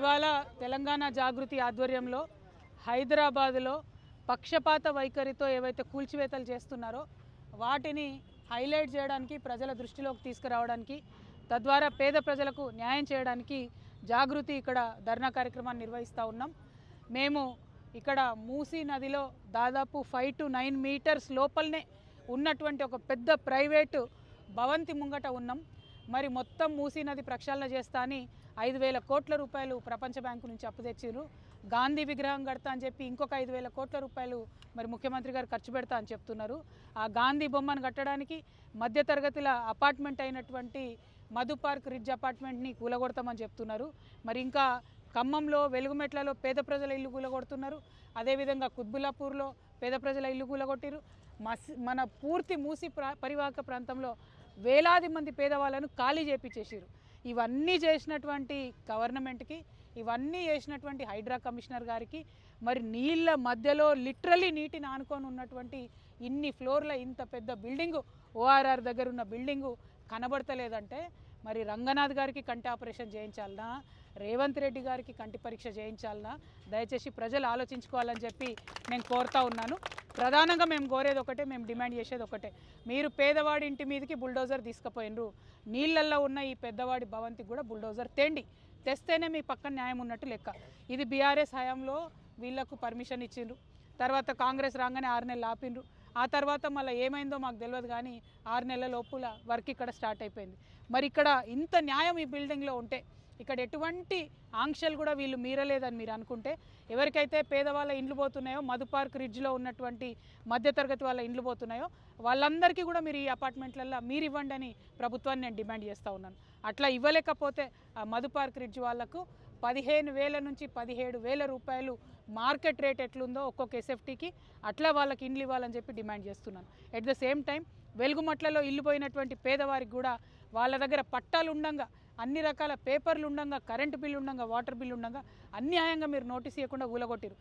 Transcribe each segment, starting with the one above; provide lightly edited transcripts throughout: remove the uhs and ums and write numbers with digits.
ఇవాళ తెలంగాణ జాగృతి ఆధ్వర్యంలో హైదరాబాదులో పక్షపాత వైఖరితో ఏవైతే కూల్చివేతలు చేస్తున్నారో వాటిని హైలైట్ చేయడానికి, ప్రజల దృష్టిలోకి తీసుకురావడానికి, తద్వారా పేద ప్రజలకు న్యాయం చేయడానికి జాగృతి ఇక్కడ ధర్నా కార్యక్రమాన్ని నిర్వహిస్తూ ఉన్నాం. మేము ఇక్కడ మూసీ నదిలో దాదాపు 5 to 9 మీటర్స్ లోపలనే ఉన్నటువంటి ఒక పెద్ద ప్రైవేటు భవంతి ముంగట ఉన్నాం. మరి మొత్తం మూసీ నది ప్రక్షాళన చేస్తా అని 5,000 కోట్ల రూపాయలు ప్రపంచ బ్యాంకు నుంచి అప్పు తెచ్చిర్రు. గాంధీ విగ్రహం కడతా అని చెప్పి ఇంకొక 5,000 కోట్ల రూపాయలు మరి ముఖ్యమంత్రి గారు ఖర్చు పెడతా అని చెప్తున్నారు. ఆ గాంధీ బొమ్మను కట్టడానికి మధ్యతరగతుల అపార్ట్మెంట్ అయినటువంటి మధు పార్క్ రిడ్జ్ అపార్ట్మెంట్ని కూలగొడతామని చెప్తున్నారు. మరి ఇంకా ఖమ్మంలో వెలుగుమెట్లలో పేద ప్రజల ఇల్లు కూలగొడుతున్నారు. అదేవిధంగా కుత్బుల్లాపూర్లో పేద ప్రజల ఇల్లు కూలగొట్టిరు. మన పూర్తి మూసి పరివాహక ప్రాంతంలో వేలాది మంది పేదవాళ్ళను ఖాళీ చేపించేసారు. ఇవన్నీ చేసినటువంటి గవర్నమెంట్కి, ఇవన్నీ చేసినటువంటి హైడ్రా కమిషనర్ గారికి, మరి నీళ్ళ మధ్యలో లిటరలీ నీటిని ఆనుకొని ఉన్నటువంటి ఇన్ని ఫ్లోర్ల ఇంత పెద్ద బిల్డింగు, ఓఆర్ఆర్ దగ్గర ఉన్న బిల్డింగు కనబడతలేదంటే మరి రంగనాథ్ గారికి కంటి ఆపరేషన్ చేయించాలనా, రేవంత్ రెడ్డి గారికి కంటి పరీక్ష చేయించాలనా, దయచేసి ప్రజలు ఆలోచించుకోవాలని చెప్పి నేను కోరుతా ఉన్నాను. ప్రధానంగా మేము కోరేది ఒకటే, మేము డిమాండ్ చేసేది ఒకటే, మీరు పేదవాడి ఇంటి మీదకి బుల్డోజర్ తీసుకుపోయినరు, నీళ్ళల్లో ఉన్న ఈ పెద్దవాడి భవంతికి కూడా బుల్డోజర్ తెస్తేనే మీ పక్కన న్యాయం ఉన్నట్టు లెక్క. ఇది బీఆర్ఎస్ హయాంలో వీళ్లకు పర్మిషన్ ఇచ్చిండ్రు, తర్వాత కాంగ్రెస్ రాగానే 6 నెలలు ఆపిండ్రు, ఆ తర్వాత మళ్ళీ ఏమైందో మాకు తెలియదు కానీ 6 నెలల లోపుల వర్క్ ఇక్కడ స్టార్ట్ అయిపోయింది. మరి ఇక్కడ ఇంత న్యాయం ఈ బిల్డింగ్లో ఉంటే, ఇక్కడ ఎటువంటి ఆంక్షలు కూడా వీళ్ళు మీరలేదని మీరు అనుకుంటే, ఎవరికైతే పేదవాళ్ళ ఇండ్లు పోతున్నాయో, మధు పార్క్ రిడ్జ్లో ఉన్నటువంటి మధ్యతరగతి వాళ్ళ ఇండ్లు పోతున్నాయో వాళ్ళందరికీ కూడా మీరు ఈ అపార్ట్మెంట్లలో మీరు ఇవ్వండి అని ప్రభుత్వాన్ని నేను డిమాండ్ చేస్తూ ఉన్నాను. అట్లా ఇవ్వలేకపోతే ఆ మధు పార్క్ రిడ్జ్ వాళ్లకు 15,000 నుంచి 17,000 రూపాయలు మార్కెట్ రేట్ ఎట్లుందో ఒక్కొక్క ఎస్ఎఫ్టీకి అట్లా వాళ్ళకి ఇండ్లు ఇవ్వాలని చెప్పి డిమాండ్ చేస్తున్నాను. ఎట్ ద సేమ్ టైం వెలుగుమట్లలో ఇల్లు పోయినటువంటి పేదవారికి కూడా వాళ్ళ దగ్గర పట్టాలు ఉండంగా, అన్ని రకాల పేపర్లు ఉండంగా, కరెంటు బిల్లు ఉండంగా, వాటర్ బిల్లు ఉండంగా అన్యాయంగా మీరు నోటీస్ ఇవ్వకుండా ఊలగొట్టిరు.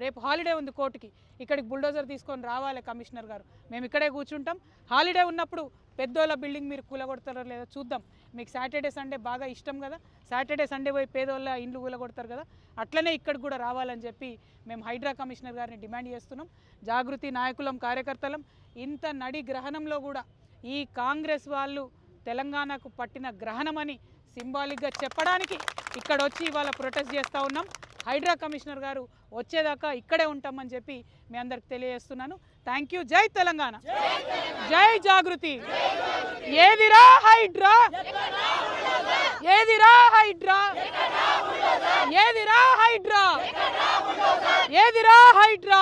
రేపు హాలిడే ఉంది కోర్టుకి, ఇక్కడికి బుల్డోజర్ తీసుకొని రావాలి కమిషనర్ గారు, మేము ఇక్కడే కూర్చుంటాం. హాలిడే ఉన్నప్పుడు పెద్దోళ్ళ బిల్డింగ్ మీరు కూలగొడతారో లేదో చూద్దాం. మీకు సాటర్డే సండే బాగా ఇష్టం కదా, సాటర్డే సండే పోయి పేదోళ్ళ ఇండ్లు కూలగొడతారు కదా, అట్లనే ఇక్కడికి కూడా రావాలని చెప్పి మేము హైడ్రా కమిషనర్ గారిని డిమాండ్ చేస్తున్నాం. జాగృతి నాయకులం, కార్యకర్తలం ఇంత నడి గ్రహణంలో కూడా ఈ కాంగ్రెస్ వాళ్ళు తెలంగాణకు పట్టిన గ్రహణమని సింబాలిక్గా చెప్పడానికి ఇక్కడ వచ్చి ఇవాళ ప్రొటెస్ట్ చేస్తూ ఉన్నాం. హైడ్రా కమిషనర్ గారు వచ్చేదాకా ఇక్కడే ఉంటామని చెప్పి మీ అందరికి తెలియజేస్తున్నాను. Thank you. జై తెలంగాణ, జై జాగృతి. ఏదిరా హైడ్రా, ఏదిరా హైడ్రా, ఏదిరా హైడ్రా, ఏదిరా హైడ్రా.